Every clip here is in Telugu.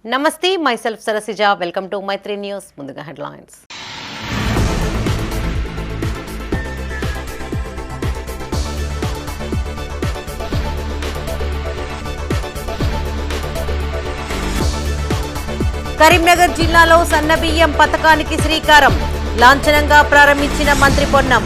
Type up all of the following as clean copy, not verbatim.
నమస్తే myself Sarasija welcome to Maitri News ముందుగా హెడ్లైన్స్ కరీంనగర్ జిల్లాలో సన్నబియ్యం పథకానికి శ్రీకారం లాంఛనంగా ప్రారంభించిన మంత్రి పొన్నం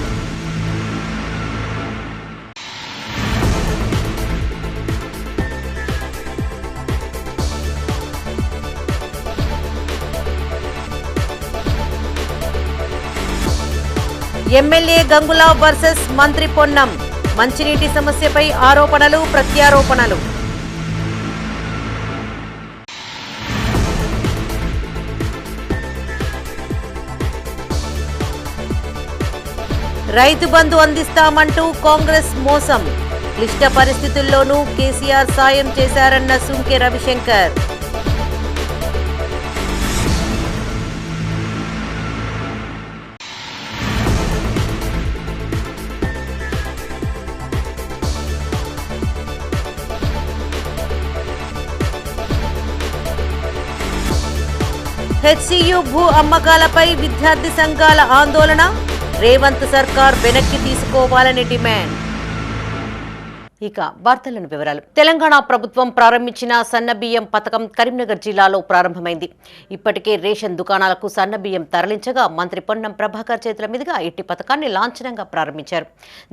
ఎమ్మెల్యే గంగుల వర్సెస్ మంత్రి పొన్నం మంచినీటి సమస్యపై ఆరోపణలు ప్రత్యారోపణలు రైతు బంధు అందిస్తామంటూ కాంగ్రెస్ మోసం క్లిష్ట పరిస్థితుల్లోనూ కేసీఆర్ సాయం చేశారన్న సుంకె రవిశంకర్ హెచ్సియు భూ అమ్మకాలపై విద్యార్థి సంఘాల ఆందోళన రేవంత్ సర్కార్ వెనక్కి తీసుకోవాలని డిమాండ్. ఇక వార్తలను వివరాలు. తెలంగాణ ప్రభుత్వం ప్రారంభించిన సన్నబియ్యం పథకం కరీంనగర్ జిల్లాలో ప్రారంభమైంది. ఇప్పటికే రేషన్ దుకాణాలకు సన్నబియ్యం తరలించగా మంత్రి పొన్నం ప్రభాకర్ చేతుల మీదుగా ఇట్టి పథకాన్ని లాంఛనంగా ప్రారంభించారు.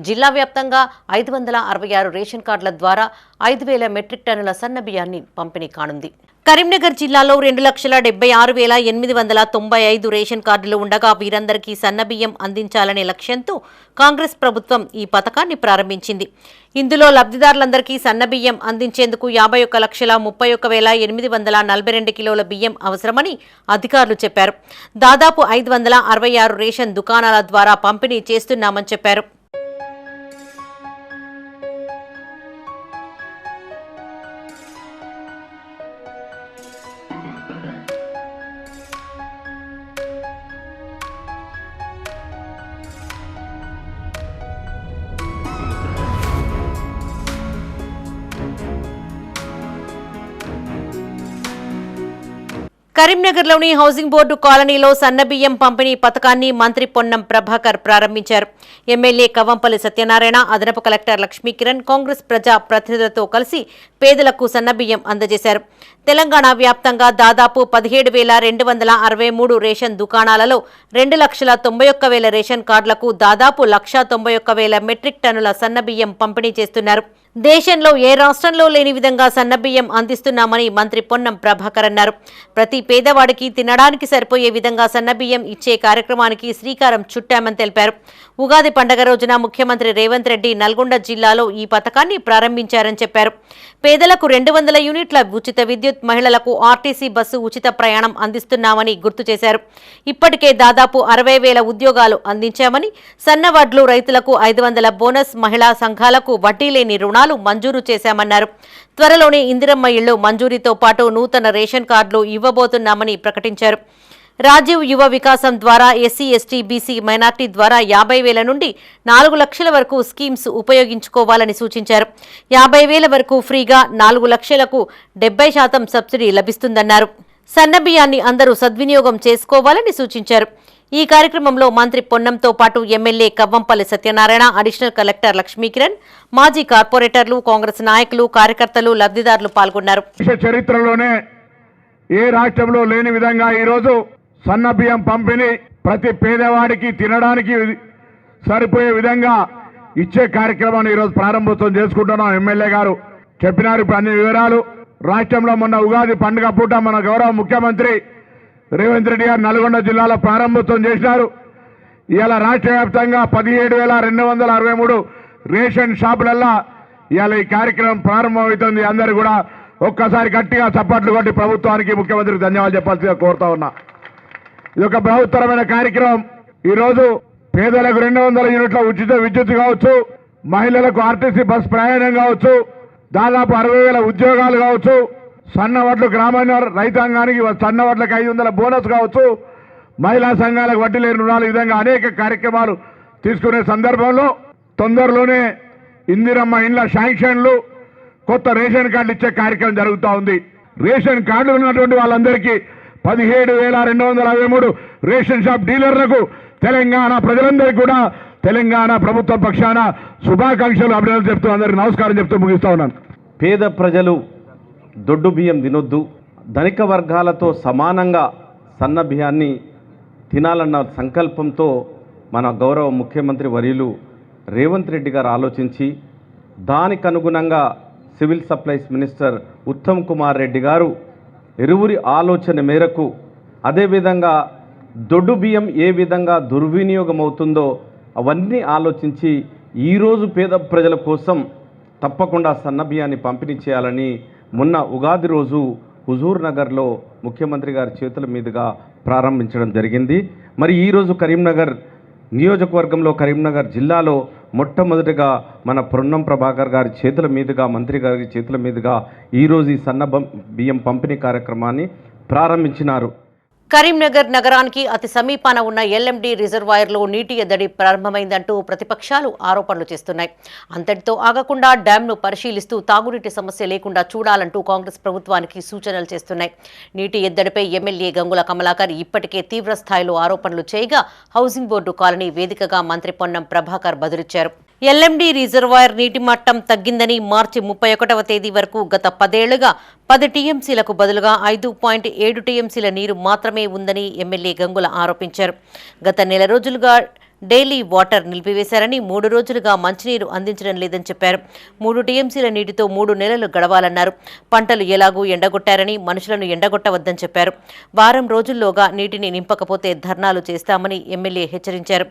జిల్లా వ్యాప్తంగా 566 రేషన్ కార్డుల ద్వారా 5,000 మెట్రిక్ టన్నుల సన్నబియ్యాన్ని పంపిణీ కానుంది. కరీంనగర్ జిల్లాలో 2,76,895 రేషన్ కార్డులు ఉండగా వీరందరికీ సన్నబియ్యం అందించాలనే లక్ష్యంతో కాంగ్రెస్ ప్రభుత్వం ఈ పథకాన్ని ప్రారంభించింది. ఇందులో లబ్ధిదారులందరికీ సన్నబియ్యం అందించేందుకు 51,31,842 కిలోల బియ్యం అవసరమని అధికారులు చెప్పారు. దాదాపు 566 రేషన్ దుకాణాల ద్వారా పంపిణీ చేస్తున్నామని చెప్పారు. కరీంనగర్లోని హౌసింగ్ బోర్డు కాలనీలో సన్నబియ్యం పంపిణీ పథకాన్ని మంత్రి పొన్నం ప్రభాకర్ ప్రారంభించారు. ఎమ్మెల్యే కవంపల్లి సత్యనారాయణ, అదనపు కలెక్టర్ లక్ష్మీకిరణ్, కాంగ్రెస్ ప్రజా ప్రతినిధులతో కలిసి పేదలకు సన్నబియ్యం అందజేశారు. తెలంగాణ వ్యాప్తంగా దాదాపు 17,263 రేషన్ దుకాణాలలో 2,91,000 రేషన్ కార్డులకు దాదాపు 1,91,000 మెట్రిక్ టన్నుల సన్నబియ్యం పంపిణీ చేస్తున్నారు. దేశంలో ఏ రాష్ట్రంలో లేని విధంగా సన్నబియ్యం అందిస్తున్నామని మంత్రి పొన్నం ప్రభాకర్ అన్నారు. ప్రతి పేదవాడికి తినడానికి సరిపోయే విధంగా సన్నబియ్యం ఇచ్చే కార్యక్రమానికి శ్రీకారం చుట్టామని తెలిపారు. ఉగాది పండుగ రోజున ముఖ్యమంత్రి రేవంత్ రెడ్డి నల్గొండ జిల్లాలో ఈ పథకాన్ని ప్రారంభించారని చెప్పారు. పేదలకు 200 యూనిట్ల ఉచిత విద్యుత్, మహిళలకు ఆర్టీసీ బస్సు ఉచిత ప్రయాణం అందిస్తున్నామని గుర్తు చేశారు. ఇప్పటికే దాదాపు 60,000 ఉద్యోగాలు అందించామని, సన్నవడ్లు రైతులకు 500 బోనస్, మహిళా సంఘాలకు వడ్డీ లేని రుణాలు మంజూరు చేశామన్నారు. త్వరలోనే ఇందిరమ్మ ఇళ్లు మంజూరీతో పాటు నూతన రేషన్ కార్డులు ఇవ్వబోతున్నామని ప్రకటించారు. రాజీవ్ యువ వికాసం ద్వారా ఎస్సీ, ఎస్టీ, బీసీ, మైనార్టీ ద్వారా 50,000 నుండి 4 లక్షల వరకు స్కీమ్స్ ఉపయోగించుకోవాలని సూచించారు. 50,000 వరకు ఫ్రీగా, 4 లక్షలకు 70% సబ్సిడీ లభిస్తుందన్నారు. సన్నబియ్యాన్ని అందరూ సద్వినియోగం చేసుకోవాలని సూచించారు. ఈ కార్యక్రమంలో మంత్రి పొన్నంతో పాటు MLA Kavvampalli Satyanarayana, additional collector Lakshmikiran, మాజీ కార్పొరేటర్లు, కాంగ్రెస్ నాయకులు, కార్యకర్తలు, లబ్ధిదారులు పాల్గొన్నారు. చరిత్రలోనే ఏ రాష్ట్రంలో లేని విధంగా ఈరోజు సన్నబియ్యం పంపిణీ ప్రతి పేదవాడికి తినడానికి సరిపోయే విధంగా ఇచ్చే కార్యక్రమాన్ని ఈరోజు ప్రారంభోత్సవం చేసుకుంటున్నాం. ఎమ్మెల్యే గారు చెప్పినారు అన్ని వివరాలు. రాష్ట్రంలో మొన్న ఉగాది పండుగ పూట మన గౌరవ ముఖ్యమంత్రి రేవంత్ రెడ్డి గారు నల్గొండ జిల్లాలో ప్రారంభోత్సవం చేసినారు. ఇవాళ రాష్ట్ర వ్యాప్తంగా 17,263 రేషన్ షాపులల్లో ఇవాళ ఈ కార్యక్రమం ప్రారంభమవుతుంది. అందరూ కూడా ఒక్కసారి గట్టిగా చప్పట్లు కొట్టి ప్రభుత్వానికి, ముఖ్యమంత్రికి ధన్యవాదాలు చెప్పాల్సిగా కోరుతా ఉన్నా. ఇది ఒక బృహత్తరమైన కార్యక్రమం. ఈరోజు పేదలకు 200 యూనిట్ల ఉచిత విద్యుత్ కావచ్చు, మహిళలకు ఆర్టీసీ బస్ ప్రయాణం కావచ్చు, దాదాపు 60,000 ఉద్యోగాలు కావచ్చు, సన్నవడ్లు గ్రామీణ రైతాంగానికి సన్నవడ్లకు 500 బోనస్ కావచ్చు, మహిళా సంఘాలకు వడ్డీ లేని రుణాలు, ఈ విధంగా అనేక కార్యక్రమాలు తీసుకునే సందర్భంలో తొందరలోనే ఇందిరమ్మ ఇండ్ల శాంక్షన్లు, కొత్త రేషన్ కార్డులు ఇచ్చే కార్యక్రమం జరుగుతూ ఉంది. రేషన్ కార్డులు ఉన్నటువంటి వాళ్ళందరికీ 17,253 రేషన్ షాప్ డీలర్లకు తెలంగాణ ప్రజలందరికీ కూడా తెలంగాణ ప్రభుత్వ పక్షాన శుభాకాంక్షలు అభినందనలు చెప్తూ అందరికీ నమస్కారం చెప్తూ ముగిస్తా ఉన్నాను. పేద ప్రజలు దొడ్డు బియ్యం తినొద్దు, ధనిక వర్గాలతో సమానంగా సన్న బియ్యాన్ని తినాలన్న సంకల్పంతో మన గౌరవ ముఖ్యమంత్రి వర్యులు రేవంత్ రెడ్డి గారు ఆలోచించి దానికి అనుగుణంగా civil supplies minister Uttam Kumar Reddy గారు ఇరువురి ఆలోచన మేరకు అదేవిధంగా దొడ్డు బియ్యం ఏ విధంగా దుర్వినియోగం అవుతుందో అవన్నీ ఆలోచించి ఈరోజు పేద ప్రజల కోసం తప్పకుండా సన్న బియ్యాన్ని పంపిణీ చేయాలని మొన్న ఉగాది రోజు హుజూర్ నగర్లో ముఖ్యమంత్రి గారి చేతుల మీదుగా ప్రారంభించడం జరిగింది. మరి ఈరోజు కరీంనగర్ నియోజకవర్గంలో కరీంనగర్ జిల్లాలో మొట్టమొదటిగా మన పొన్నం ప్రభాకర్ గారి చేతుల మీదుగా మంత్రి గారి చేతుల మీదుగా ఈరోజు ఈ సన్న బియ్యం పంపిణీ కార్యక్రమాన్ని ప్రారంభించినారు. కరీంనగర్ నగరానికి అతి సమీపాన ఉన్న ఎల్ఎండి రిజర్వాయర్లో నీటి ఎద్దడి ప్రారంభమైందంటూ ప్రతిపక్షాలు ఆరోపణలు చేస్తున్నాయి. అంతటితో ఆగకుండా డ్యాంను పరిశీలిస్తూ తాగునీటి సమస్య లేకుండా చూడాలంటూ కాంగ్రెస్ ప్రభుత్వానికి సూచనలు చేస్తున్నాయి. నీటి ఎద్దడిపై ఎమ్మెల్యే గంగుల కమలాకర్ ఇప్పటికే తీవ్ర స్థాయిలో ఆరోపణలు చేయగా హౌసింగ్ బోర్డు కాలనీ వేదికగా మంత్రి పొన్నం ప్రభాకర్ బదులిచ్చారు. ఎల్ఎండి రిజర్వాయర్ నీటి మట్టం తగ్గిందని మార్చి 31వ తేదీ వరకు గత 10 ఏళ్లుగా 10 టీఎంసీలకు బదులుగా 5.7 టీఎంసీల నీరు మాత్రమే ఉందని ఎమ్మెల్యే గంగుల ఆరోపించారు. గత నెల రోజులుగా డైలీ వాటర్ నిలిపివేశారని 3 రోజులుగా మంచినీరు అందించడం లేదని చెప్పారు. 3 టీఎంసీల నీటితో 3 నెలలు గడవాలన్నారు. పంటలు ఎలాగూ ఎండగొట్టారని మనుషులను ఎండగొట్టవద్దని చెప్పారు. వారం రోజుల్లోగా నీటిని నింపకపోతే ధర్నాలు చేస్తామని ఎమ్మెల్యే హెచ్చరించారు.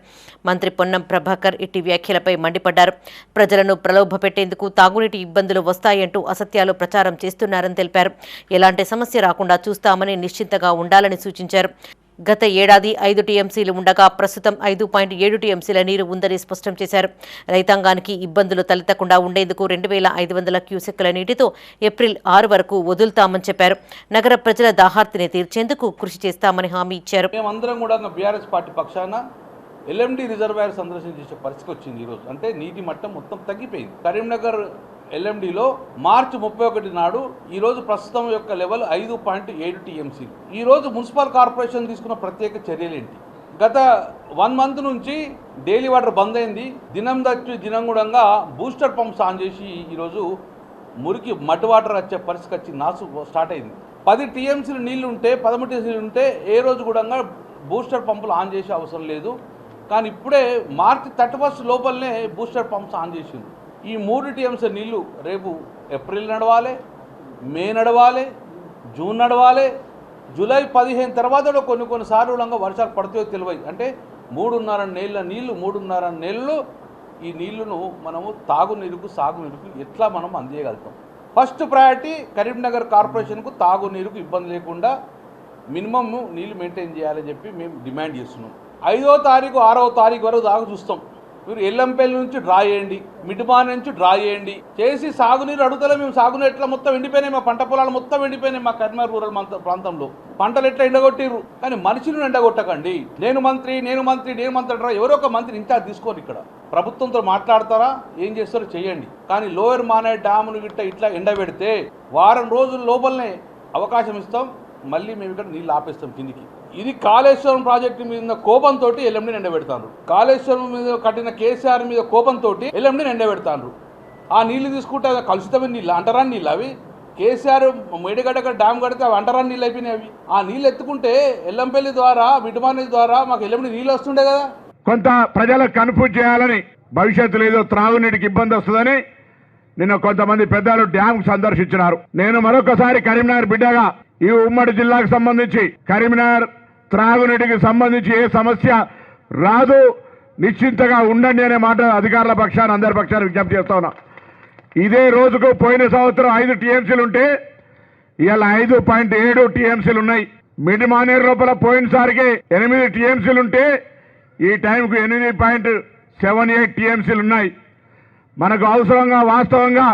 మంత్రి పొన్నం ప్రభాకర్ ఇట్టి వ్యాఖ్యలపై మండిపడ్డారు. ప్రజలను ప్రలోభపెట్టేందుకు తాగునీటి ఇబ్బందులు వస్తాయంటూ అసత్యాలు ప్రచారం చేస్తున్నారని తెలిపారు. ఎలాంటి సమస్య రాకుండా చూస్తామని నిశ్చింతగా ఉండాలని సూచించారు. గత ఏడాది 5 టీఎంసీలు ఉండగా ప్రస్తుతం 5.7 టీఎంసీల నీరు ఉందని స్పష్టం చేశారు. రైతాంగానికి ఇబ్బందులు తలెత్తకుండా ఉండేందుకు 2,500 క్యూసెక్కుల నీటితో ఏప్రిల్ 6 వరకు వదులుతామని చెప్పారు. నగర ప్రజల దాహార్తిని తీర్చేందుకు కృషి చేస్తామని హామీ ఇచ్చారు. మేమందరం కూడా బీఆర్ఎస్ పార్టీ పక్షాన ఎల్ఎండి రిజర్వాయర్ సందర్శించే పరిస్థితి వచ్చింది. ఈరోజు అంటే నీటి మట్టం మొత్తం తగ్గిపోయింది. కరీంనగర్ ఎల్ఎండిలో మార్చి 31 నాడు ఈరోజు ప్రస్తుతం యొక్క లెవెల్ 5.7 టీఎంసీ. ఈరోజు మున్సిపల్ కార్పొరేషన్ తీసుకున్న ప్రత్యేక చర్యలు ఏంటి? గత 1 మంత్ నుంచి డైలీ వాటర్ బంద్ అయింది. దినం దచ్చి దినంగుడంగా బూస్టర్ పంప్స్ ఆన్ చేసి ఈరోజు మురికి మట్టి వాటర్ వచ్చే పరిస్థితి వచ్చి నాసు స్టార్ట్ అయింది. 10 టీఎంసీలు నీళ్లు ఉంటే 13 టీఎంసీలు ఉంటే ఏ రోజు కూడా బూస్టర్ పంపులు ఆన్ చేసే అవసరం లేదు. కానీ ఇప్పుడే మార్చి 31 లోపలనే బూస్టర్ పంప్స్ ఆన్ చేసింది. ఈ 3 టీఎంసీ నీళ్లు రేపు ఏప్రిల్ నడవాలి, మే నడవాలి, జూన్ నడవాలి, జూలై 15 తర్వాత కొన్నిసార్లు వర్షాలు పడితే తెలియదు. అంటే 3.5 నెలల నీళ్లు 3.5 నెలలు ఈ నీళ్లను మనము తాగునీరుకు సాగునీరుకు ఎట్లా మనం అందించగలుగుతాం? ఫస్ట్ ప్రయారిటీ కరీంనగర్ కార్పొరేషన్కు తాగునీరుకు ఇబ్బంది లేకుండా మినిమమ్ నీళ్లు మెయింటైన్ చేయాలని చెప్పి మేము డిమాండ్ చేస్తున్నాం. 5వ తారీఖు 6వ తారీఖు వరకు దాకా చూస్తాం. మీరు ఎల్లంపల్లి నుంచి డ్రా చేయండి, మిడ్మాన్ నుంచి డ్రా చేయండి చేసి సాగునీరు అడుగుతలే. మేము సాగునీరు ఎట్లా మొత్తం ఎండిపోయినాయి, మా పంట పొలాలు మొత్తం ఎండిపోయినాయి. మా కరీంనగర్ రూరల్ ప్రాంతంలో పంటలు ఎట్లా ఎండగొట్టిర్రు. కానీ మనుషులను ఎండగొట్టకండి. నేను మంత్రి అంటారా? ఎవరో ఒక మంత్రి ఇన్ఛార్జ్ తీసుకోరు. ఇక్కడ ప్రభుత్వంతో మాట్లాడతారా, ఏం చేస్తారో చేయండి. కానీ లోయర్ మానే డ్యామును గిట్ట ఇట్లా ఎండబెడితే వారం రోజుల లోపలనే అవకాశం ఇస్తాం, మళ్ళీ మేము ఇక్కడ నీళ్ళు ఆపేస్తాం కిందికి. ఇది కాళేశ్వరం ప్రాజెక్టు మీద కోపంతో ఎల్ఎండిని ఎండబెడతారు. కాళేశ్వరం మీద కట్టిన కేసీఆర్ మీద కోపంతో ఎల్ఎండిని ఎండబెడతారు. ఆ నీళ్లు తీసుకుంటే అది కలుషితమైన నీళ్ళు, అంటరాని నీళ్ళు. అవి కేసీఆర్ మేడిగడ్డ డ్యామ్ కడితే అవి అంటరాని నీళ్ళు అయిపోయినాయి. అవి ఆ నీళ్ళు ఎత్తుకుంటే ఎల్లంపల్లి ద్వారా మిడ్మానేజ్ ద్వారా మాకు ఎల్ఎండి నీళ్ళు వస్తుండే కదా. కొంత ప్రజలకు కన్ఫ్యూజ్ చేయాలని, భవిష్యత్తులో ఏదో త్రాగునీటికి ఇబ్బంది వస్తుందని నిన్న కొంతమంది పెద్దలు డ్యామ్ సందర్శించినారు. నేను మరొకసారి కరీంనగర్ బిడ్డగా ఈ ఉమ్మడి జిల్లాకు సంబంధించి కరీంనగర్ త్రాగునీటికి సంబంధించి ఏ సమస్య రాదు, నిశ్చింతగా ఉండండి అనే మాట అధికారుల పక్షాన అందరి పక్షాన్ని విజ్ఞప్తి చేస్తా ఉన్నా. ఇదే రోజుకు పోయిన సంవత్సరం 5 టీఎంసీలు ఉంటే ఇవాళ 5.7 టీఎంసీలు ఉన్నాయి. మిడ్ మానేరు లోపల పోయినసారికి 8 టీఎంసీలు ఉంటే ఈ టైంకు 8.78 టీఎంసీలు ఉన్నాయి. మనకు అవసరంగా వాస్తవంగా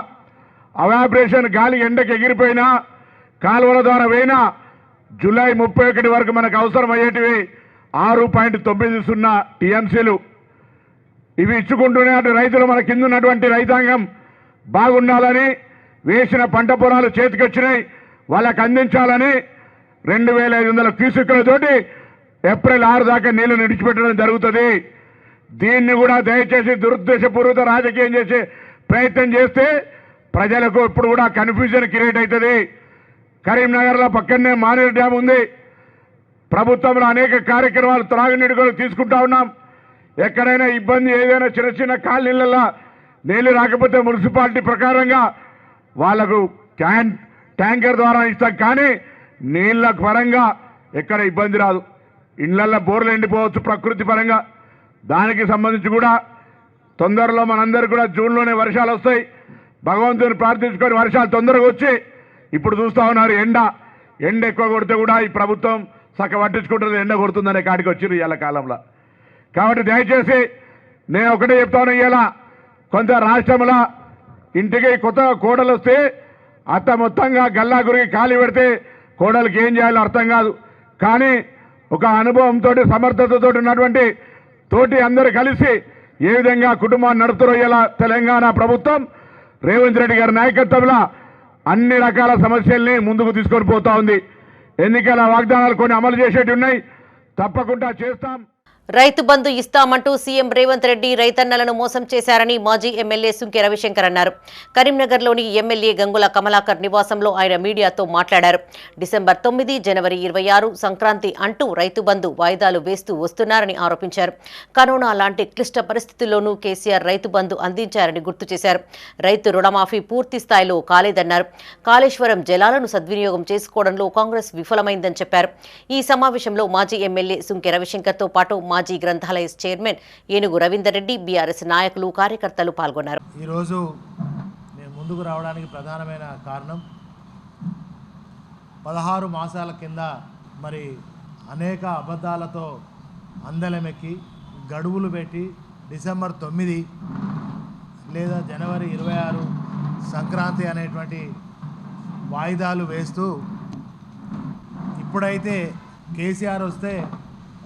అవాపరేషన్ గాలి ఎండకి ఎగిరిపోయినా కాలువల ద్వారా పోయినా జూలై 31 వరకు మనకు అవసరం అయ్యేటివి 6.90 టీఎంసీలు. ఇవి ఇచ్చుకుంటూనే అటు రైతులు మన కింద ఉన్నటువంటి రైతాంగం బాగుండాలని వేసిన పంట పొలాలు చేతికొచ్చినాయి, వాళ్ళకు అందించాలని 2500 క్యూసెక్కులతోటి ఏప్రిల్ 6 దాకా నీళ్లు నిడిచిపెట్టడం జరుగుతుంది. దీన్ని కూడా దయచేసి దురుద్దేశపూర్వక రాజకీయం చేసే ప్రయత్నం చేస్తే ప్రజలకు ఇప్పుడు కూడా కన్ఫ్యూజన్ క్రియేట్ అవుతుంది. కరీంనగర్లో పక్కనే మానేరు డ్యామ్ ఉంది. ప్రభుత్వంలో అనేక కార్యక్రమాలు త్రాగునీటి కూడా తీసుకుంటా ఉన్నాం. ఎక్కడైనా ఇబ్బంది ఏదైనా చిన్న చిన్న కాలనీలలో నీళ్లు రాకపోతే మున్సిపాలిటీ ప్రకారంగా వాళ్లకు ట్యాంకర్ ద్వారా ఇస్తాం. కానీ నీళ్ల పరంగా ఎక్కడ ఇబ్బంది రాదు. ఇళ్లల్లో బోర్లు ఎండిపోవచ్చు ప్రకృతి పరంగా. దానికి సంబంధించి కూడా తొందరలో మనందరూ కూడా జూన్లోనే వర్షాలు వస్తాయి. భగవంతుని ప్రార్థించుకొని వర్షాలు తొందరగా వచ్చి ఇప్పుడు చూస్తూ ఉన్నారు ఎండ ఎక్కువ కొడితే కూడా ఈ ప్రభుత్వం సక్క పట్టించుకుంటుంది, ఎండ కొడుతుందనే కాడికి వచ్చింది ఇవాళ కాలంలో. కాబట్టి దయచేసి నేను ఒకటే చెప్తాను, ఇవాళ కొంత రాష్ట్రంలో ఇంటికి కొత్త కోడలు వస్తే అత్త మొత్తంగా గల్లా గురికి ఖాళీ పెడితే కోడలికి ఏం చేయాలో అర్థం కాదు. కానీ ఒక అనుభవంతో సమర్థతతో ఉన్నటువంటి తోటి అందరూ కలిసి ఏ విధంగా కుటుంబాన్ని నడుపుతారో ఇలా తెలంగాణ ప్రభుత్వం రేవంత్ రెడ్డి గారి నాయకత్వంలో అన్ని రకాల సమస్యల్ని ముందుకు తీసుకొని పోతా ఉంది. ఎన్నికల వాగ్దానాలు కొన్ని అమలు చేసేటి ఉన్నాయి, తప్పకుండా చేస్తాం. రైతు బంధు ఇస్తామంటూ సీఎం రేవంత్ రెడ్డి రైతన్నలను మోసం చేశారని మాజీ ఎమ్మెల్యే సుంకె రవిశంకర్ అన్నారు. కరీంనగర్లోని ఎమ్మెల్యే గంగుల కమలాకర్ నివాసంలో ఆయన మీడియాతో మాట్లాడారు. డిసెంబర్ 9, జనవరి 26 సంక్రాంతి అంటూ రైతు బంధు వాయిదాలు వేస్తూ వస్తున్నారని ఆరోపించారు. కరోనా లాంటి క్లిష్ట పరిస్థితుల్లోనూ కేసీఆర్ రైతు బంధు అందించారని గుర్తు చేశారు. రైతు రుణమాఫీ పూర్తి స్థాయిలో కాలేదన్నారు. కాళేశ్వరం జలాలను సద్వినియోగం చేసుకోవడంలో కాంగ్రెస్ విఫలమైందని చెప్పారు. ఈ సమావేశంలో మాజీ ఎమ్మెల్యే సుంకె రవిశంకర్తో పాటు మాజీ గ్రంథాలయ చైర్మన్ ఏనుగు రవీందర్ రెడ్డి, బీఆర్ఎస్ నాయకులు, కార్యకర్తలు పాల్గొన్నారు. ఈరోజు నేను ముందుకు రావడానికి ప్రధానమైన కారణం 16 మాసాల కింద మరి అనేక అబద్ధాలతో అందలమెక్కి గడువులు పెట్టి డిసెంబర్ 9 లేదా జనవరి 26 సంక్రాంతి అనేటువంటి వాయిదాలు వేస్తూ ఇప్పుడైతే కేసీఆర్ వస్తే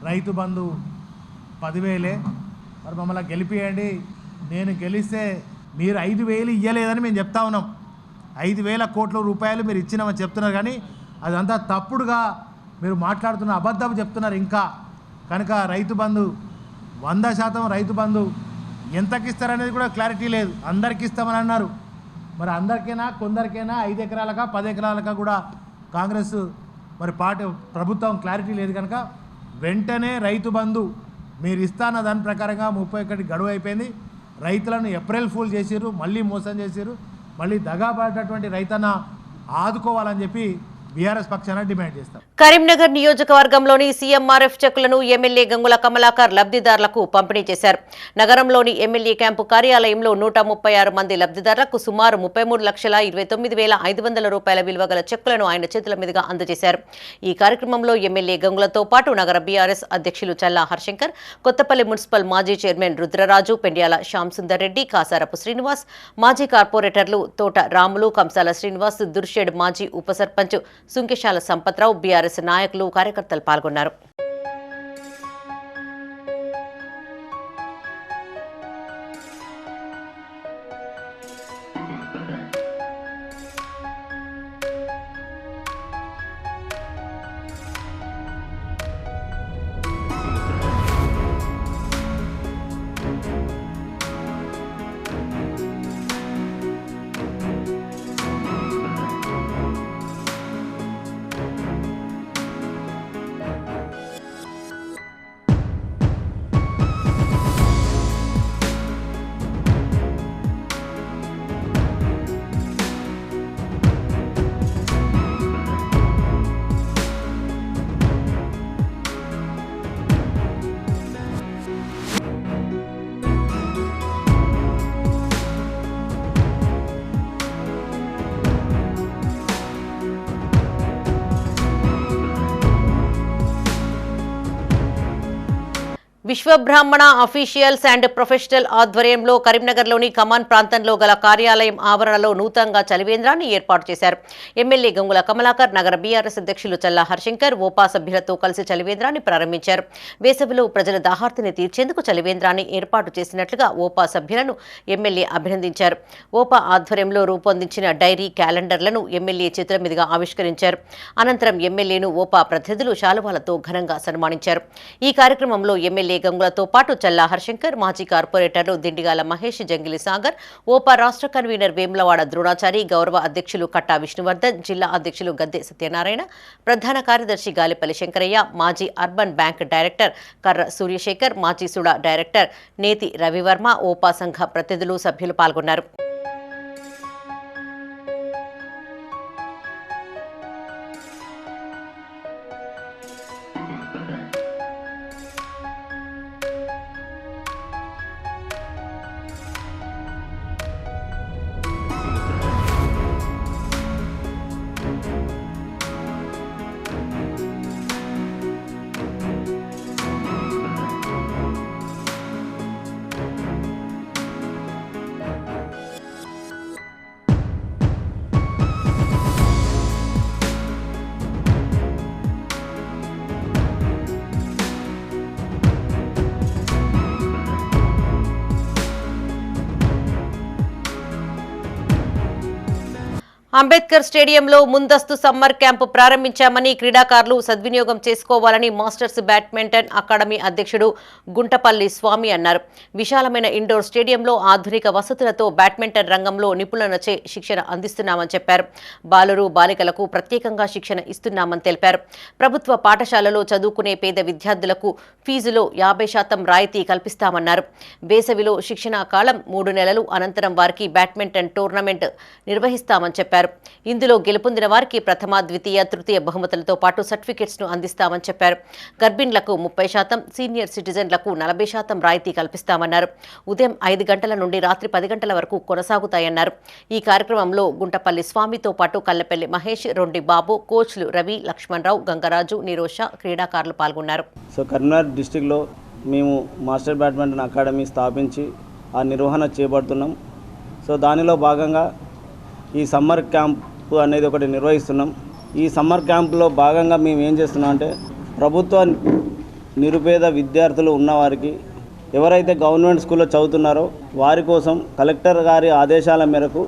రైతు బంధు 10,000 మరి మమ్మల్ని గెలిపియండి, నేను గెలిస్తే మీరు 5,000 ఇవ్వలేదని మేము చెప్తా ఉన్నాం. 5,000 కోట్ల రూపాయలు మీరు ఇచ్చినామని చెప్తున్నారు, కానీ అదంతా తప్పుడుగా మీరు మాట్లాడుతున్న అబద్ధం చెప్తున్నారు. ఇంకా కనుక రైతు బంధు 100% రైతు బంధు ఎంతకి ఇస్తారనేది కూడా క్లారిటీ లేదు. అందరికి ఇస్తామని అన్నారు. మరి అందరికైనా కొందరికైనా 5 ఎకరాలకా 10 ఎకరాలకా కూడా కాంగ్రెస్ మరి ప్రభుత్వం క్లారిటీ లేదు. కనుక వెంటనే రైతు బంధు మీరు ఇస్తాన దాని ప్రకారంగా 31 గడువు అయిపోయింది. రైతులను ఏప్రిల్ ఫూల్ చేసిర్రు, మళ్ళీ మోసం చేసిర్రు. మళ్ళీ దగాపడేటటువంటి రైతన్న ఆదుకోవాలని చెప్పి బీఆర్ఎస్ పక్షాన డిమాండ్ చేస్తాం. కరీంనగర్ నియోజకవర్గంలోని సీఎంఆర్ఎఫ్ చెక్కులను ఎమ్మెల్యే గంగుల కమలాకర్ లబ్ధిదారులకు పంపిణీ చేశారు. నగరంలోని ఎమ్మెల్యే క్యాంపు కార్యాలయంలో 136 మంది లబ్ధిదారులకు సుమారు 33,29,500 రూపాయల విలువ గల చెక్కులను ఆయన చేతుల మీదుగా అందజేశారు. ఈ కార్యక్రమంలో ఎమ్మెల్యే గంగులతో పాటు నగర బీఆర్ఎస్ అధ్యక్షులు చల్లా హర్శంకర్, కొత్తపల్లి మున్సిపల్ మాజీ చైర్మన్ రుద్రరాజు, పెండ్యాల శ్యాంసుందర్ రెడ్డి, కాసారపు శ్రీనివాస్, మాజీ కార్పొరేటర్లు తోట రాములు, కంసాల శ్రీనివాస్, దుర్షేడ్ మాజీ ఉప సర్పంచ్ సుంకెశాల సంపత్రావు, బీఆర్ఎస్ నాయకులు, కార్యకర్తలు పాల్గొన్నారు. విశ్వబ్రాహ్మణ అఫీషియల్స్ అండ్ ప్రొఫెషనల్ ఆధ్వర్యంలో కరీంనగర్లోని కమాన్ ప్రాంతంలో గల కార్యాలయం ఆవరణలో నూతనంగా చలివేంద్రాన్ని ఏర్పాటు చేశారు. ఎమ్మెల్యే గంగుల కమలాకర్, నగర బీఆర్ఎస్ అధ్యక్షులు చల్లా హర్షంకర్, ఓపా సభ్యులతో కలిసి చలివేంద్రాన్ని ప్రారంభించారు. వేసవిలో ప్రజల దాహార్తిని తీర్చేందుకు చలివేంద్రాన్ని ఏర్పాటు చేసినట్లుగా ఓపా సభ్యులను ఎమ్మెల్యే అభినందించారు. ఓపా ఆధ్వర్యంలో రూపొందించిన డైరీ క్యాలెండర్లను ఎమ్మెల్యే చేతుల మీదుగా ఆవిష్కరించారు. అనంతరం ఎమ్మెల్యేను ఓపా ప్రతినిధులు శాలువాలతో ఘనంగా సన్మానించారు. ఈ కార్యక్రమంలో ఎమ్మెల్యే గంగులతో పాటు చల్లా హర్షంకర్, మాజీ కార్పొరేటర్లు దిండిగాల మహేష్, జంగిలి సాగర్, ఓపా రాష్ట్ర కన్వీనర్ వేములవాడ ద్రోణాచారి, గౌరవ అధ్యక్షులు కట్టా విష్ణువర్ధన్, జిల్లా అధ్యక్షులు గద్దె సత్యనారాయణ, ప్రధాన కార్యదర్శి గాలిపల్లి శంకరయ్య, మాజీ అర్బన్ బ్యాంక్ డైరెక్టర్ కర్ర సూర్యశేఖర్, మాజీ సుడా డైరెక్టర్ నేతి రవివర్మ, ఓపా సంఘ ప్రతినిధులు, సభ్యులు పాల్గొన్నారు. అంబేద్కర్ స్టేడియంలో ముందస్తు సమ్మర్ క్యాంపు ప్రారంభించామని, క్రీడాకారులు సద్వినియోగం చేసుకోవాలని మాస్టర్స్ బ్యాడ్మింటన్ అకాడమీ అధ్యక్షుడు గుంటపల్లి స్వామి అన్నారు. విశాలమైన ఇండోర్ స్టేడియంలో ఆధునిక వసతులతో బ్యాడ్మింటన్ రంగంలో నిపుణులచే శిక్షణ అందిస్తున్నామని చెప్పారు. బాలురు బాలికలకు ప్రత్యేకంగా శిక్షణ ఇస్తున్నామని తెలిపారు. ప్రభుత్వ పాఠశాలలో చదువుకునే పేద విద్యార్థులకు ఫీజులో 50% రాయితీ కల్పిస్తామన్నారు. వేసవిలో శిక్షణా కాలం 3 నెలలు, అనంతరం వారికి బ్యాడ్మింటన్ టోర్నమెంట్ నిర్వహిస్తామని చెప్పారు. ఇందులో గెలుపొందిన వారికి ప్రథమ, ద్వితీయ, తృతీయ బహుమతులతో పాటు సర్టిఫికెట్స్ ను అందిస్తామని చెప్పారు. గర్భిణులకు 30%, సీనియర్ సిటిజన్లకు 40% రాయితీ కల్పిస్తామన్నారు. ఉదయం 5 గంటల నుండి రాత్రి 10 గంటల వరకు కొనసాగుతాయన్నారు. ఈ కార్యక్రమంలో గుంటపల్లి స్వామితో పాటు కల్లపల్లి మహేష్, రొండి బాబు, కోచ్లు రవి, లక్ష్మణరావు, గంగరాజు, నిరోష, క్రీడాకారులు పాల్గొన్నారు. సో కరీంనగర్ డిస్టిక్లో మేము మాస్టర్ బ్యాడ్మింటన్ అకాడమీ స్థాపించి ఆ నిర్వహణ చేపడుతున్నాం. సో దానిలో భాగంగా ఈ సమ్మర్ క్యాంపు అనేది ఒకటి నిర్వహిస్తున్నాం. ఈ సమ్మర్ క్యాంపులో భాగంగా మేము ఏం చేస్తున్నాం అంటే, ప్రభుత్వ నిరుపేద విద్యార్థులు ఉన్నవారికి, ఎవరైతే గవర్నమెంట్ స్కూల్లో చదువుతున్నారో వారి కోసం కలెక్టర్ గారి ఆదేశాల మేరకు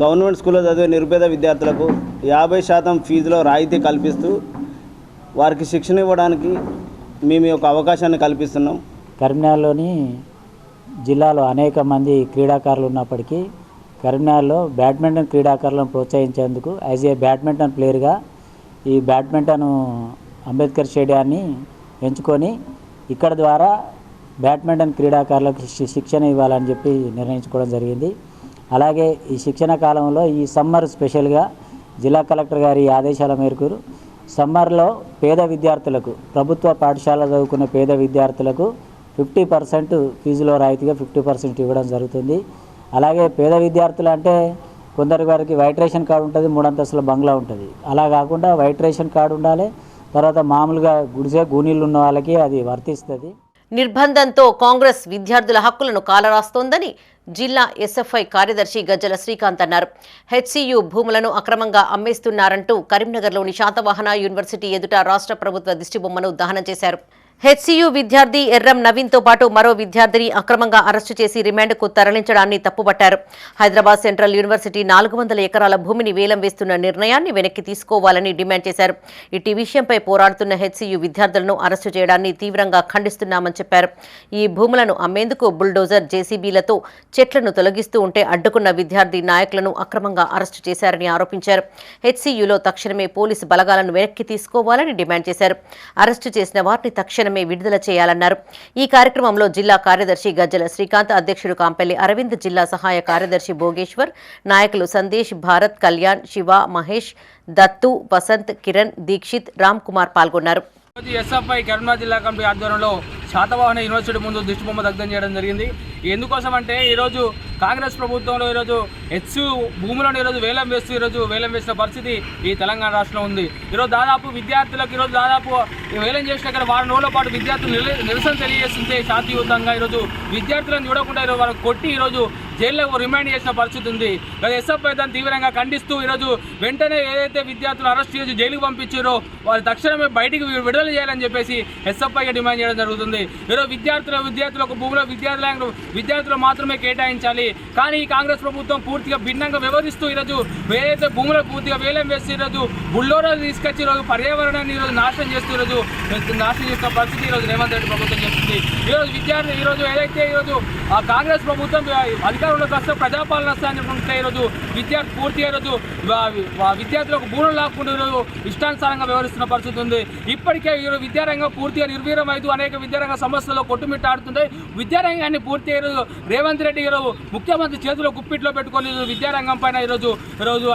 గవర్నమెంట్ స్కూల్లో చదివే నిరుపేద విద్యార్థులకు 50% ఫీజులో రాయితీ కల్పిస్తూ వారికి శిక్షణ ఇవ్వడానికి మేము ఒక అవకాశాన్ని కల్పిస్తున్నాం. కరీంనగర్లోని జిల్లాలో అనేక మంది క్రీడాకారులు ఉన్నప్పటికీ కరీంనగర్లో బ్యాడ్మింటన్ క్రీడాకారులను ప్రోత్సహించేందుకు యాజ్ ఏ బ్యాడ్మింటన్ ప్లేయర్గా ఈ బ్యాడ్మింటన్ అంబేద్కర్ స్టేడియాన్ని ఎంచుకొని ఇక్కడ ద్వారా బ్యాడ్మింటన్ క్రీడాకారులకు శిక్షణ ఇవ్వాలని చెప్పి నిర్ణయించుకోవడం జరిగింది. అలాగే ఈ శిక్షణ కాలంలో ఈ సమ్మర్ స్పెషల్గా జిల్లా కలెక్టర్ గారి ఆదేశాల మేరకు సమ్మర్లో పేద విద్యార్థులకు, ప్రభుత్వ పాఠశాల చదువుకునే పేద విద్యార్థులకు 50% ఫీజులో రాయితీగా 50% ఇవ్వడం జరుగుతుంది. అలాగే పేద విద్యార్థులు అంటే కొందరి వారికి వైట్ రేషన్ కార్డు ఉంటుంది, 3 అంతస్తుల బంగ్లా ఉంటుంది. అలా కాకుండా వైట్ రేషన్ కార్డు ఉండాలి. తర్వాత మామూలుగా గుడిసె గూనీళ్ళు ఉన్న వాళ్ళకి అది వర్తిస్తుంది. నిర్బంధంతో కాంగ్రెస్ విద్యార్థుల హక్కులను కాలరాస్తోందని జిల్లా ఎస్ఎఫ్ఐ కార్యదర్శి గజ్జల శ్రీకాంత్ అన్నారు. హెచ్సియు భూములను అక్రమంగా అమ్మేస్తున్నారంటూ కరీంనగర్లోని శాతవాహన యూనివర్సిటీ ఎదుట రాష్ట్ర ప్రభుత్వ దిష్టిబొమ్మను దహనం చేశారు. హెచ్సియు విద్యార్థి ఎర్రం నవీన్తో పాటు మరో విద్యార్థిని అక్రమంగా అరెస్టు చేసి రిమాండ్కు తరలించడాన్ని తప్పుపట్టారు. హైదరాబాద్ సెంట్రల్ యూనివర్సిటీ 400 ఎకరాల భూమిని వేలం వేస్తున్న నిర్ణయాన్ని వెనక్కి తీసుకోవాలని డిమాండ్ చేశారు. ఇటు విషయంపై పోరాడుతున్న హెచ్సియు విద్యార్థులను అరెస్టు చేయడాన్ని తీవ్రంగా ఖండిస్తున్నామని చెప్పారు. ఈ భూములను అమ్మేందుకు బుల్డోజర్, జేసీబీలతో చెట్లను తొలగిస్తూ ఉంటే అడ్డుకున్న విద్యార్థి నాయకులను అక్రమంగా అరెస్టు చేశారని ఆరోపించారు. హెచ్సియులో తక్షణమే పోలీసు బలగాలను వెనక్కి తీసుకోవాలని డిమాండ్ చేశారు. అరెస్టు చేసిన వారిని తక్షణమే విడుదల చేయాలన్నారు. ఈ కార్యక్రమంలో జిల్లా కార్యదర్శి గజ్జల శ్రీకాంత్, అధ్యక్షుడు కాంపల్లి అరవింద్, జిల్లా సహాయ కార్యదర్శి భోగేశ్వర్, నాయకులు సందేశ్, భారత్, కళ్యాణ్, శివ, మహేష్, దత్తు, వసంత్, కిరణ్, దీక్షిత్, రామ్ కుమార్ పాల్గొన్నారు. ఎస్ఎఫ్ఐ కరీంనగర్ జిల్లా కమిటీ ఆధ్వర్యంలో శాతవాహన యూనివర్సిటీ ముందు దిష్టిబొమ్మ దగ్ధం చేయడం జరిగింది. ఎందుకోసం అంటే ఈరోజు కాంగ్రెస్ ప్రభుత్వంలో ఈరోజు భూములను ఈరోజు వేలం వేసిన పరిస్థితి ఈ తెలంగాణ రాష్ట్రంలో ఉంది. ఈరోజు దాదాపు విద్యార్థులకు దాదాపు వేలం చేసిన ఇక్కడ వారం రోజుల పాటు విద్యార్థులు నిరసన తెలియజేస్తుంటే శాంతియుతంగా ఈరోజు విద్యార్థులను చూడకుండా ఈరోజు వాళ్ళని కొట్టి ఈరోజు జైల్లో రిమైండ్ చేసిన పరిస్థితి ఉంది. ఎస్ఎఫ్ఐ దాన్ని తీవ్రంగా ఖండిస్తూ ఈరోజు వెంటనే ఏదైతే విద్యార్థులు అరెస్ట్ చేసి జైలుకు పంపించారో వాళ్ళు తక్షణమే బయటికి విడుదల చేయాలని చెప్పేసి ఎస్ఎఫ్ఐగా డిమాండ్ చేయడం జరుగుతుంది. ఈరోజు విద్యార్థులకు భూమిలో విద్యార్థులు మాత్రమే కేటాయించాలి. కానీ ఈ కాంగ్రెస్ ప్రభుత్వం పూర్తిగా భిన్నంగా వ్యవహరిస్తూ ఈరోజు ఏదైతే భూములు పూర్తిగా వేలం వేసి ఈరోజు బుల్డోజర్లు తీసుకొచ్చి ఈరోజు పర్యావరణాన్ని ఈరోజు నాశనం చేస్తున్న పరిస్థితి ఈరోజు రేవంత్ రెడ్డి ప్రభుత్వం చేస్తుంది. ఈరోజు ఏదైతే ఆ కాంగ్రెస్ ప్రభుత్వం అధికారంలోకి వస్తే ప్రజాపాలన వస్తాయని చెప్పుకుంటే ఈరోజు పూర్తిగా ఈరోజు విద్యార్థులకు భూములు లాక్కుంటూ ఈరోజు ఇష్టానుసారంగా వ్యవహరిస్తున్న పరిస్థితి ఉంది. ఇప్పటికే ఈరోజు విద్యారంగం పూర్తిగా నిర్వీర్యం అవుతూ అనేక విద్యారంగ సమస్యల్లో కొట్టుమిట్టాడుతుంటాయి. విద్యారంగాన్ని పూర్తిగా ఈరోజు రేవంత్ రెడ్డి ఈరోజు ముఖ్యమంత్రి చేతిలో గుప్పిట్లో పెట్టుకొని విద్యారంగం పైన ఈరోజు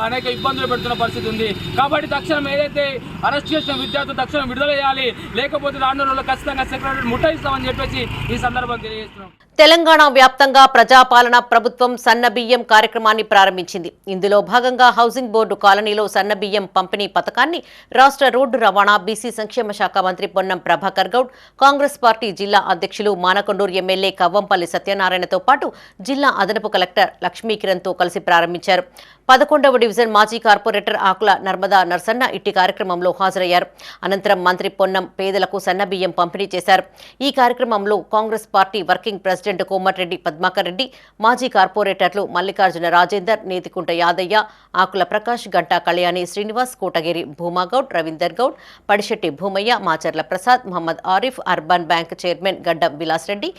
అనేక ఇబ్బందులు పెడుతున్న పరిస్థితి ఉంది. కాబట్టి తక్షణం ఏదైతే అరెస్ట్ చేసిన విద్యార్థులు తక్షణం విడుదల చేయాలి, లేకపోతే రానున్న రోజుల్లో ఖచ్చితంగా సెక్రటరీ ముట్టయిస్తామని చెప్పేసి ఈ సందర్భంగా తెలియజేస్తున్నాం. తెలంగాణ వ్యాప్తంగా ప్రజాపాలన ప్రభుత్వం సన్నబియ్యం కార్యక్రమాన్ని ప్రారంభించింది. ఇందులో భాగంగా హౌసింగ్ బోర్డు కాలనీలో సన్నబియ్యం పంపిణీ పథకాన్ని రాష్ట్ర రోడ్డు రవాణా బీసీ సంక్షేమ శాఖ మంత్రి పొన్నం ప్రభాకర్ గౌడ్, కాంగ్రెస్ పార్టీ జిల్లా అధ్యక్షులు మానకొండూరు ఎమ్మెల్యే కవ్వంపల్లి సత్యనారాయణతో పాటు జిల్లా అదనపు కలెక్టర్ లక్ష్మీకిరణ్తో కలిసి ప్రారంభించారు. 11వ డివిజన్ మాజీ కార్పొరేటర్ ఆకుల నర్మదా నర్సన్న ఇట్టి కార్యక్రమంలో హాజరయ్యారు. అనంతరం మంత్రి పొన్నం పేదలకు సన్నబియ్యం పంపిణీ చేశారు. ఈ కార్యక్రమంలో Congress party working president Komatireddy Padmakar Reddy, మాజీ కార్పొరేటర్లు Mallikarjuna Rajender, Nethikunta Yadaiah, Akula Prakash, Ganta Kalyani Srinivas, Kotagiri Bhumagoud, Ravinder Goud, Padishetti Bhumaiah, Macharla Prasad, Mohammed Arif, urban bank chairman Gaddam Vilas Reddy,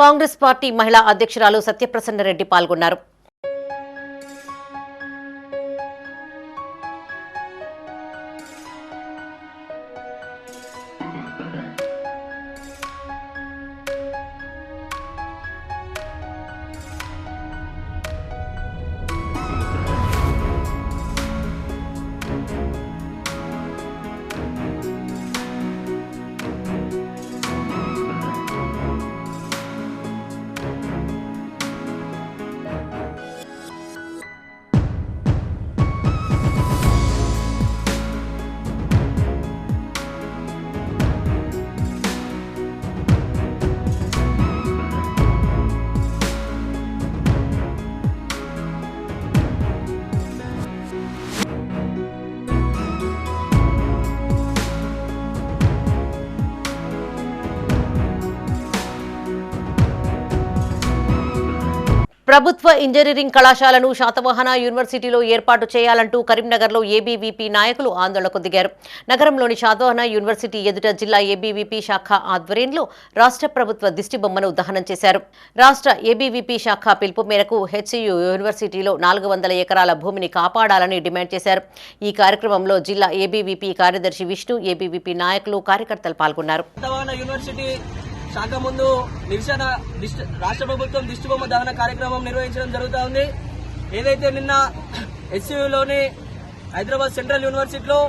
Congress party మహిళా అధ్యక్షురాలు సత్యప్రసన్న రెడ్డి పాల్గొన్నారు. ప్రభుత్వ ఇంజనీరింగ్ కళాశాలను శాతవాహన యూనివర్సిటీలో ఏర్పాటు చేయాలంటూ కరీంనగర్లో ఏబీవీపీ నాయకులు ఆందోళనకు దిగారు. నగరంలోని శాతవాహన యూనివర్సిటీ ఎదుట జిల్లా ఏబీవీపీ శాఖ ఆధ్వర్యంలో రాష్ట్ర ప్రభుత్వ దిష్టిబొమ్మను దహనం చేశారు. రాష్ట్ర ఏబీవీపీ శాఖ పిలుపు మేరకు హెచ్సియు యూనివర్సిటీలో 400 ఎకరాల భూమిని కాపాడాలని డిమాండ్ చేశారు. ఈ కార్యక్రమంలో జిల్లా ఏబీవీపీ కార్యదర్శి విష్ణు, ఏబీవీపీ నాయకులు, కార్యకర్తలు పాల్గొన్నారు. శాఖ ముందు నిరసన రాష్ట్ర ప్రభుత్వం దిష్టిబొమ్మ దహన కార్యక్రమం నిర్వహించడం జరుగుతూ ఉంది. ఏదైతే నిన్న హెచ్సియులోని హైదరాబాద్ సెంట్రల్ యూనివర్సిటీలో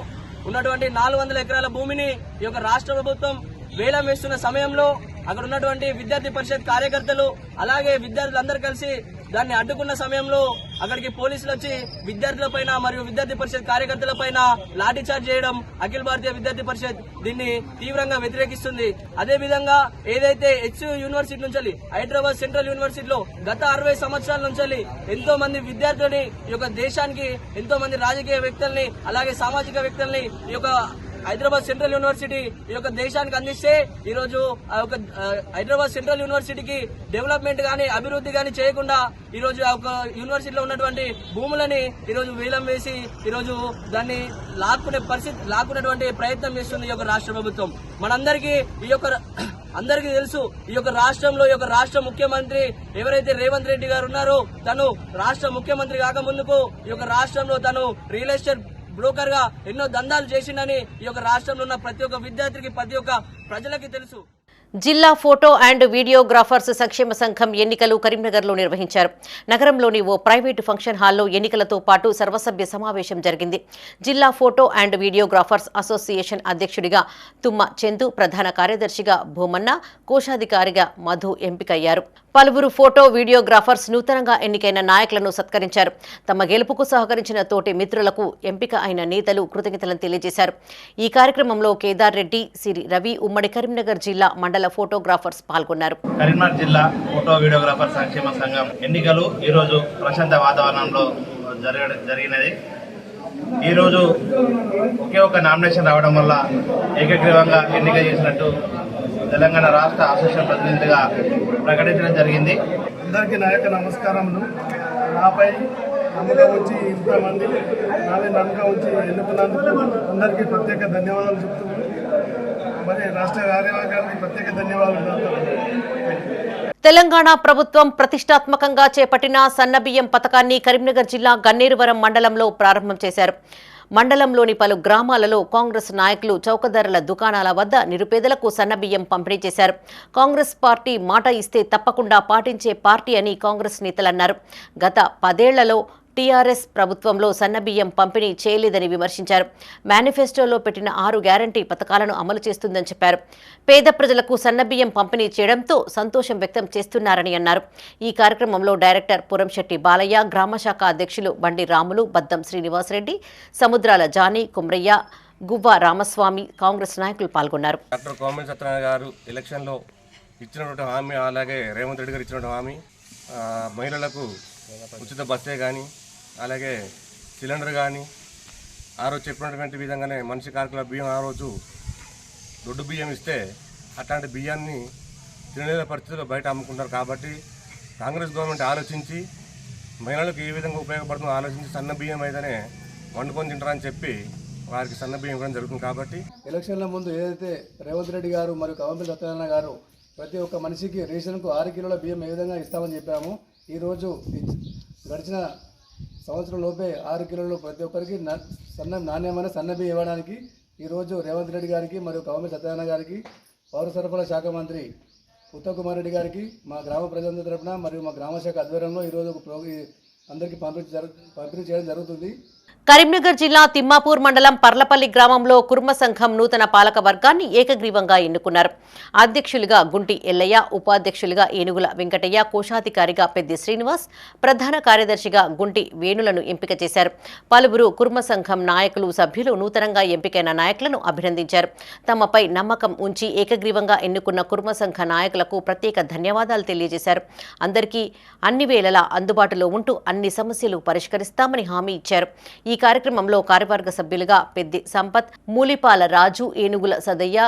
ఉన్నటువంటి 400 ఎకరాల భూమిని ఈ యొక్క రాష్ట్ర ప్రభుత్వం వేలం వేస్తున్న సమయంలో అక్కడ ఉన్నటువంటి విద్యార్థి పరిషత్ కార్యకర్తలు అలాగే విద్యార్థులందరూ కలిసి దాన్ని అడ్డుకున్న సమయంలో అక్కడికి పోలీసులు వచ్చి విద్యార్థులపైన మరియు విద్యార్థి పరిషత్ కార్యకర్తలపైన లాఠీచార్జ్ చేయడం అఖిల భారతీయ విద్యార్థి పరిషత్ దీన్ని తీవ్రంగా వ్యతిరేకిస్తుంది. అదేవిధంగా ఏదైతే హెచ్సియు యూనివర్సిటీ నుంచి హైదరాబాద్ సెంట్రల్ యూనివర్సిటీలో గత 60 సంవత్సరాల నుంచి ఎంతో మంది విద్యార్థులని ఈ యొక్క దేశానికి ఎంతో మంది రాజకీయ వ్యక్తుల్ని అలాగే సామాజిక వ్యక్తుల్ని ఈ యొక్క హైదరాబాద్ సెంట్రల్ యూనివర్సిటీ ఈ యొక్క దేశానికి అందిస్తే ఈ రోజు ఆ యొక్క హైదరాబాద్ సెంట్రల్ యూనివర్సిటీకి డెవలప్మెంట్ గానీ అభివృద్ధి గానీ చేయకుండా ఈ రోజు ఆ యొక్క యూనివర్సిటీలో ఉన్నటువంటి భూములని ఈ రోజు వేలం వేసి ఈ రోజు దాన్ని లాక్కునేటువంటి ప్రయత్నం చేస్తుంది ఈ యొక్క రాష్ట్ర ప్రభుత్వం. మనందరికీ అందరికీ తెలుసు ఈ యొక్క రాష్ట్రంలో ఈ యొక్క రాష్ట్ర ముఖ్యమంత్రి ఎవరైతే రేవంత్ రెడ్డి గారు ఉన్నారో తను రాష్ట్ర ముఖ్యమంత్రి కాకముందుకు ఈ యొక్క రాష్ట్రంలో తను రియల్ ఎస్టేట్ బ్రోకర్ గా ఎన్నో దందాలు చేసిందని ఈ యొక్క రాష్ట్రంలో ఉన్న ప్రతి ఒక్క విద్యార్థికి ప్రతి ఒక్క ప్రజలకి తెలుసు. జిల్లా ఫోటో అండ్ వీడియోగ్రాఫర్స్ సంక్షేమ సంఘం ఎన్నికలు కరీంనగర్లో నిర్వహించారు. నగరంలోని ఓ ప్రైవేటు ఫంక్షన్ హాల్లో ఎన్నికలతో పాటు సర్వసభ్య సమావేశం జరిగింది. జిల్లా ఫోటో అండ్ వీడియోగ్రాఫర్స్ అసోసియేషన్ అధ్యక్షుడిగా తుమ్మ చందు, ప్రధాన కార్యదర్శిగా భూమన్న, కోశాధికారిగా మధు ఎంపికయ్యారు. పలువురు ఫోటో వీడియోగ్రాఫర్స్ నూతనంగా ఎన్నికైన నాయకులను సత్కరించారు. తమ గెలుపుకు సహకరించిన తోటి మిత్రులకు ఎంపిక అయిన నేతలు కృతజ్ఞతలను తెలియజేశారు. ఈ కార్యక్రమంలో కేదార్ రెడ్డి, సిరి రవి, ఉమ్మడి కరీంనగర్ జిల్లా మండల ఫోటోగ్రాఫర్స్ పాల్గొన్నారు. కరీంనగర్ జిల్లా ఫోటో వీడియోగ్రాఫర్ సంక్షేమ సంఘం ఎన్నికలు ఈరోజు ప్రశాంత వాతావరణంలో జరిగినది. ఈరోజు ఒకే ఒక నామినేషన్ రావడం వల్ల ఏకగ్రీవంగా ఎన్నిక చేసినట్టు తెలంగాణ రాష్ట్ర అసోసియేషన్ ప్రతినిధిగా ప్రకటించడం జరిగింది. అందరికీ నా యొక్క నమస్కారములు. నాపై నమ్మకం ఉంచి ఇంతమంది నాపై నమ్మకం ఉంచి ఎన్నుకున్నందుకు అందరికీ ప్రత్యేక ధన్యవాదాలు చెప్తున్నాను. మరి రాష్ట్ర కార్యవర్గానికి ప్రత్యేక ధన్యవాదాలు. తెలంగాణ ప్రభుత్వం ప్రతిష్టాత్మకంగా చేపట్టిన సన్నబియ్యం పథకాన్ని కరీంనగర్ జిల్లా గన్నేరువరం మండలంలో ప్రారంభం చేశారు. మండలంలోని పలు గ్రామాలలో కాంగ్రెస్ నాయకులు చౌకధరల దుకాణాల వద్ద నిరుపేదలకు సన్నబియ్యం పంపిణీ చేశారు. కాంగ్రెస్ పార్టీ మాట ఇస్తే తప్పకుండా పాటించే పార్టీ అని కాంగ్రెస్ నేతలన్నారు. గత 10 ఏళ్లలో టీఆర్ఎస్ ప్రభుత్వంలో సన్నబియ్యం పంపిణీ చేయలేదని విమర్శించారు. మేనిఫెస్టోలో పెట్టిన 6 గ్యారంటీ పథకాలను అమలు చేస్తుందని చెప్పారు. పేద ప్రజలకు సన్నబియ్యం పంపిణీ చేయడంతో సంతోషం వ్యక్తం చేస్తున్నారని అన్నారు. ఈ కార్యక్రమంలో డైరెక్టర్ పురంశెట్టి బాలయ్య, గ్రామశాఖ అధ్యక్షులు బండి రాములు, బద్దం శ్రీనివాసరెడ్డి, సముద్రాల జానీ, కుమ్రయ్య, గువ్వ రామస్వామి, కాంగ్రెస్ నాయకులు పాల్గొన్నారు. డాక్టర్ కోమటి సత్యనారాయణ గారు ఎలక్షన్లో ఇచ్చినటువంటి హామీ, అలాగే రేవంత్ రెడ్డి గారు ఇచ్చినటువంటి హామీ, మహిళలకు ఉచిత బస్సే కానీ, అలాగే సిలిండర్ కానీ, ఆ రోజు చెప్పినటువంటి విధంగానే మనిషి కార్కుల బియ్యం ఆ రోజు దొడ్డు బియ్యం ఇస్తే అట్లాంటి బియ్యాన్ని తినలేని పరిస్థితుల్లో బయట అమ్ముకుంటారు. కాబట్టి కాంగ్రెస్ గవర్నమెంట్ ఆలోచించి మహిళలకు ఏ విధంగా ఉపయోగపడుతుందో ఆలోచించి సన్న బియ్యం అయితేనే వండుకొని తింటారని చెప్పి వారికి సన్న బియ్యం ఇవ్వడం జరుగుతుంది. కాబట్టి ఎలక్షన్ల ముందు ఏదైతే రేవంత్ రెడ్డి గారు మరియు కవంపల్లి సత్యనారాయణ గారు ప్రతి ఒక్క మనిషికి రేషన్కు 6 కిలోల బియ్యం ఏ విధంగా ఇస్తామని చెప్పాము, ఈరోజు గడిచిన సంవత్సరం లోపే 6 కిలోలు ప్రతి ఒక్కరికి నాణ్యమైన సన్నబియ్యం ఇవ్వడానికి ఈరోజు రేవంత్ రెడ్డి గారికి మరియు కవంపల్లి సత్యనారాయణ గారికి, పౌర సరఫరాల శాఖ మంత్రి ఉత్తమ్ కుమార్ రెడ్డి గారికి, మా గ్రామ ప్రజలందరి తరపున మరియు మా గ్రామ శాఖ ఆధ్వర్యంలో ఈరోజు అందరికీ పంపిణీ చేయడం జరుగుతుంది. కరీంనగర్ జిల్లా తిమ్మాపూర్ మండలం పర్లపల్లి గ్రామంలో కుర్మ సంఘం నూతన పాలక వర్గాన్ని ఏకగ్రీవంగా ఎన్నుకున్నారు. అధ్యక్షులుగా గుంటి ఎల్లయ్య, ఉపాధ్యక్షులుగా ఏనుగుల వెంకటయ్య, కోశాధికారిగా పెద్ది శ్రీనివాస్, ప్రధాన కార్యదర్శిగా గుంటి వేణులను ఎంపిక చేశారు. పలువురు కుర్మ సంఘం నాయకులు, సభ్యులు నూతనంగా ఎంపికైన నాయకులను అభినందించారు. తమపై నమ్మకం ఉంచి ఏకగ్రీవంగా ఎన్నుకున్న కుర్మ సంఘ నాయకులకు ప్రత్యేక ధన్యవాదాలు తెలియజేశారు. అందరికీ అన్ని వేళలా అందుబాటులో ఉంటూ అన్ని సమస్యలు పరిష్కరిస్తామని హామీ ఇచ్చారు. ఈ కార్యక్రమంలో కార్యవర్గ సభ్యులుగా పెద్ది సంపత్, మూలిపాల రాజు, ఏనుగుల సదయ్య,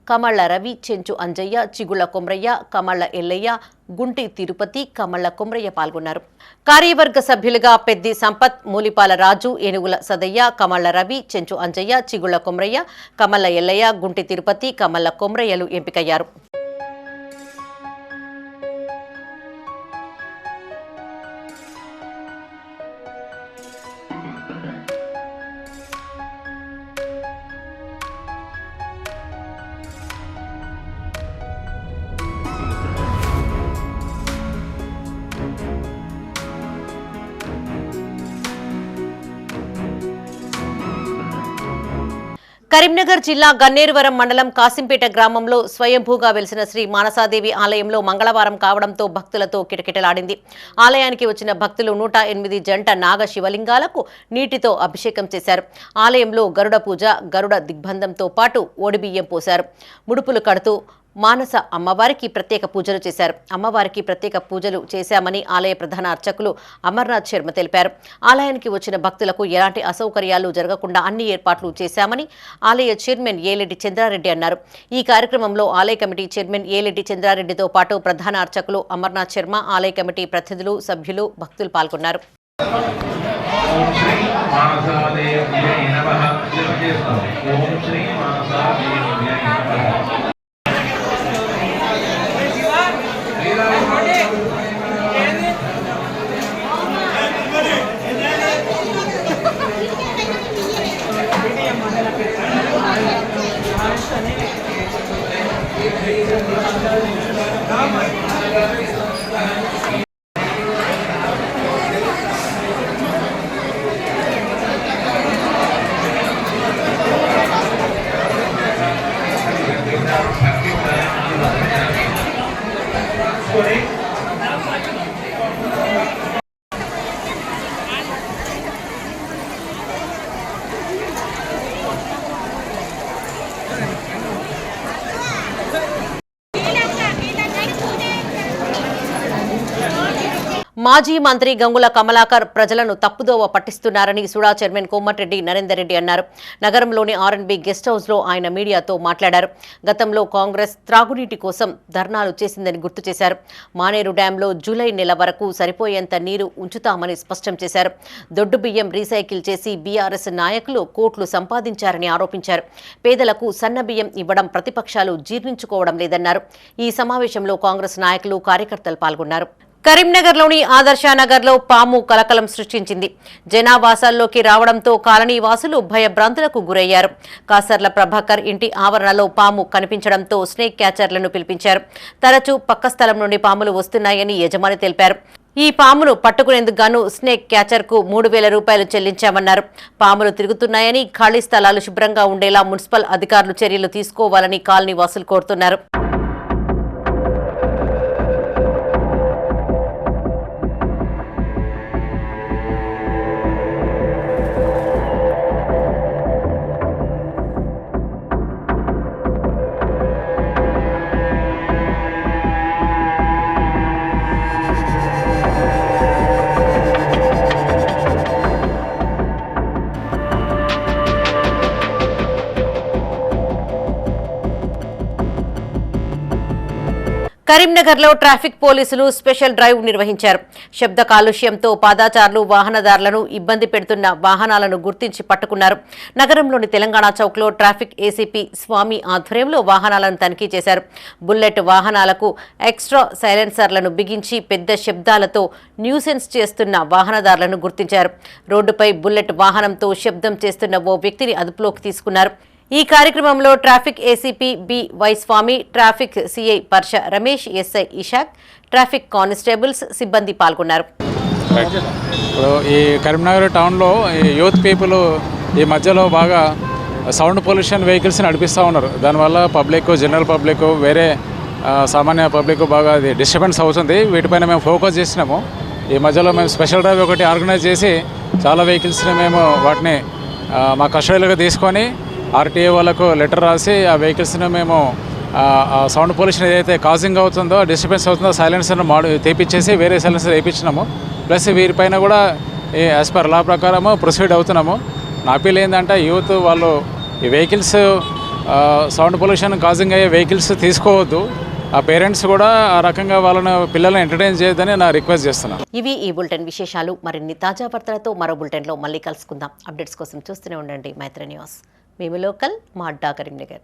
కమళ్ల రవి, చెంచు అంజయ్య, చిగుళ్ల కొమ్రయ్య, కమళ్ల ఎల్లయ్య, గుంటి తిరుపతి, కమళ్ల కొమ్రయ్య పాల్గొన్నారు. కార్యవర్గ సభ్యులుగా పెద్ది సంపత్, మూలిపాల రాజు, ఏనుగుల సదయ్య, కమళ్ల రవి, చెంచు అంజయ్య, చిగుళ్ల కొమ్రయ్య, కమళ్ల ఎల్లయ్య, గుంటి తిరుపతి, కమళ్ల కొమ్రయ్యలు ఎంపికయ్యారు. కరీంనగర్ జిల్లా గన్నేరువరం మండలం కాసింపేట గ్రామంలో స్వయంభూగా వెలిసిన శ్రీ మానసాదేవి ఆలయంలో మంగళవారం కావడంతో భక్తులతో కిటకిటలాడింది. ఆలయానికి వచ్చిన భక్తులు 108 జంట నాగ శివలింగాలకు నీటితో అభిషేకం చేశారు. ఆలయంలో గరుడ పూజ, గరుడ దిగ్బంధంతో పాటు ఓడిబియ్యం పోశారు. ముడుపులు కడుతూ మానస అమ్మవారికి ప్రత్యేక పూజలు చేశారు. అమ్మవారికి ప్రత్యేక పూజలు చేశామని ఆలయ ప్రధాన అర్చకులు అమర్నాథ్ శర్మ తెలిపారు. ఆలయానికి వచ్చిన భక్తులకు ఎలాంటి అసౌకర్యాలు జరగకుండా అన్ని ఏర్పాట్లు చేశామని ఆలయ చైర్మన్ ఏలెడ్డి చంద్రారెడ్డి అన్నారు. ఈ కార్యక్రమంలో ఆలయ కమిటీ చైర్మన్ ఏలెడ్డి చంద్రారెడ్డితో పాటు ప్రధాన అర్చకులు అమర్నాథ్ శర్మ, ఆలయ కమిటీ ప్రతినిధులు, సభ్యులు, భక్తులు పాల్గొన్నారు. Thank you. మాజీ మంత్రి గంగుల కమలాకర్ ప్రజలను తప్పుదోవ పట్టిస్తున్నారని సుడా చైర్మన్ కోమటిరెడ్డి నరేందర్ రెడ్డి అన్నారు. నగరంలోని ఆర్ఎండ్బి గెస్ట్ హౌస్ లో ఆయన మీడియాతో మాట్లాడారు. గతంలో కాంగ్రెస్ త్రాగునీటి కోసం ధర్నాలు చేసిందని గుర్తు చేశారు. మానేరు డ్యాంలో జూలై నెల వరకు సరిపోయేంత నీరు ఉంచుతామని స్పష్టం చేశారు. దొడ్డు బియ్యం రీసైకిల్ చేసి బీఆర్ఎస్ నాయకులు కోట్లు సంపాదించారని ఆరోపించారు. పేదలకు సన్న బియ్యం ఇవ్వడం ప్రతిపక్షాలు జీర్ణించుకోవడం లేదన్నారు. ఈ సమావేశంలో కాంగ్రెస్ నాయకులు కార్యకర్తలు పాల్గొన్నారు. కరీంనగర్లోని ఆదర్శనగర్లో పాము కలకలం సృష్టించింది. జనావాసాల్లోకి రావడంతో కాలనీ వాసులు భయభ్రాంతులకు గురయ్యారు. కాసర్ల ప్రభాకర్ ఇంటి ఆవరణలో పాము కనిపించడంతో స్నేక్ క్యాచర్లను పిలిపించారు. తరచూ పక్క స్థలం నుండి పాములు వస్తున్నాయని యజమాని తెలిపారు. ఈ పామును పట్టుకునేందుకు గాను స్నేక్ క్యాచర్కు 3,000 రూపాయలు చెల్లించామన్నారు. పాములు తిరుగుతున్నాయని, ఖాళీ స్థలాలు శుభ్రంగా ఉండేలా మున్సిపల్ అధికారులు చర్యలు తీసుకోవాలని కాలనీ వాసులు కోరుతున్నారు. కరీంనగర్లో ట్రాఫిక్ పోలీసులు స్పెషల్ డ్రైవ్ నిర్వహించారు. శబ్ద కాలుష్యంతో పాదాచారులు, వాహనదారులను ఇబ్బంది పెడుతున్న వాహనాలను గుర్తించి పట్టుకున్నారు. నగరంలోని తెలంగాణ చౌక్లో ట్రాఫిక్ ఏసీపీ స్వామి ఆధ్వర్యంలో వాహనాలను తనిఖీ చేశారు. బుల్లెట్ వాహనాలకు ఎక్స్ట్రా సైలెన్సర్లను బిగించి పెద్ద శబ్దాలతో న్యూసెన్స్ చేస్తున్న వాహనదారులను గుర్తించారు. రోడ్డుపై బుల్లెట్ వాహనంతో శబ్దం చేస్తున్న ఓ వ్యక్తిని అదుపులోకి తీసుకున్నారు. ఈ కార్యక్రమంలో ట్రాఫిక్ ఏసీపీ బి వైస్వామి, traffic CI Parsha Ramesh, SI Ishaq, traffic constables సిబ్బంది పాల్గొన్నారు. ఇప్పుడు ఈ కరీంనగర్ టౌన్లో యూత్ పీపుల్ ఈ మధ్యలో బాగా సౌండ్ పొల్యూషన్ వెహికల్స్ నడిపిస్తూ ఉన్నారు. దానివల్ల పబ్లిక్, జనరల్ పబ్లిక్, వేరే సామాన్య పబ్లిక్ బాగా అది డిస్టర్బెన్స్ అవుతుంది. వీటిపైన మేము ఫోకస్ చేసినాము. ఈ మధ్యలో మేము స్పెషల్ డ్రైవ్ ఒకటి ఆర్గనైజ్ చేసి చాలా వెహికల్స్ని మేము వాటిని మా కస్టడీలోకి తీసుకొని ఆర్టీఏ వాళ్ళకు లెటర్ రాసి ఆ వెహికల్స్ని మేము సౌండ్ పొల్యూషన్ ఏదైతే కాజింగ్ అవుతుందో, డిస్టర్బెన్స్ అవుతుందో సైలెన్సర్ను తెప్పించేసి వేరే సైలెన్సర్ వేయించినాము. ప్లస్ వీరిపైన కూడా యాజ్ పర్ లా ప్రకారము ప్రొసీడ్ అవుతున్నాము. నా అప్పీల్ ఏంటంటే యూత్ వాళ్ళు ఈ వెహికల్స్ సౌండ్ పొల్యూషన్ కాజింగ్ అయ్యే వెహికల్స్ తీసుకోవద్దు. ఆ పేరెంట్స్ కూడా ఆ రకంగా వాళ్ళని పిల్లల్ని ఎంటర్టైన్ చేయొద్దని నా రిక్వెస్ట్ చేస్తున్నాను. ఇవి ఈ బులెటిన్ విశేషాలు. మరిన్ని తాజా వార్తలతో మరో బులెటిన్లో మళ్ళీ కలుసుకుందాం. అప్డేట్స్ కోసం చూస్తూనే ఉండండి మైత్రి న్యూస్. మేము లోకల్, మా అడ్డా కరీంనగర్.